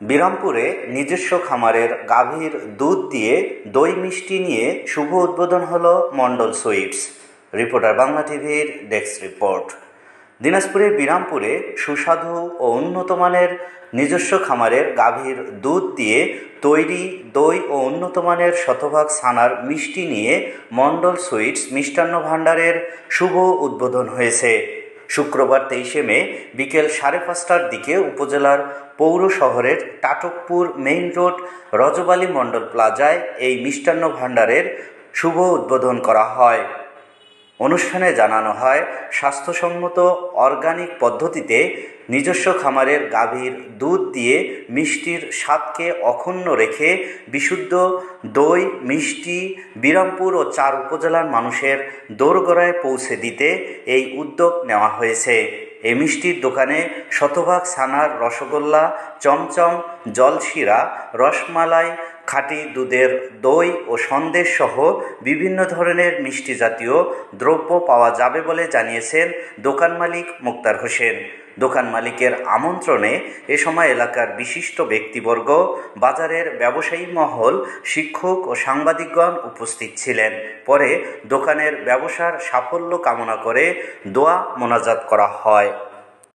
বিরামপুরে নিজস্ব খামারের গাভীর দুধ দিয়ে দই মিষ্টি নিয়ে শুভ উদ্বোধন হলো মণ্ডল সুইটস। রিপোর্টার বাংলা টিভির ডেস্ক রিপোর্ট। দিনাজপুরের বিরামপুরে সুস্বাদু ও উন্নত মানের নিজস্ব খামারের গাভীর দুধ দিয়ে তৈরি দই ও উন্নত মানের শতভাগ ছানার মিষ্টি নিয়ে মণ্ডল সুইটস মিষ্টান্ন ভাণ্ডারের শুভ উদ্বোধন হয়েছে। শুক্রবার 23শে মে বিকেল 5:30টার দিকে উপজেলার পৌর শহরের টাটকপুর মেইন রোড রজব আলী মণ্ডল প্লাজায় এই মিষ্টান্ন ভাণ্ডারের শুভ উদ্বোধন করা হয়। অনুষ্ঠানে জানানো হয়, স্বাস্থ্যসম্মত অর্গানিক পদ্ধতিতে নিজস্ব খামারের গাভীর দুধ দিয়ে মিষ্টির স্বাদকে অক্ষুণ্ণ রেখে বিশুদ্ধ দই মিষ্টি বিরামপুর ও 4 উপজেলার মানুষের দোরগোড়ায় পৌঁছে দিতে এই উদ্যোগ নেওয়া হয়েছে। এই মিষ্টির দোকানে শতভাগ ছানার রসগোল্লা, চমচম, জলশিরা, রসমালাই, খাঁটি দুধের দই ও সন্দেশ সহ বিভিন্ন ধরনের মিষ্টি জাতীয় দ্রব্য পাওয়া যাবে বলে জানিয়েছেন দোকান মালিক মুক্তার হোসেন। দোকান মালিকের আমন্ত্রণে এ সময় এলাকার বিশিষ্ট ব্যক্তিবর্গ, বাজারের ব্যবসায়ী মহল, শিক্ষক ও সাংবাদিকগণ উপস্থিত ছিলেন। পরে দোকানের ব্যবসার সাফল্য কামনা করে দোয়া মোনাজাত করা হয়।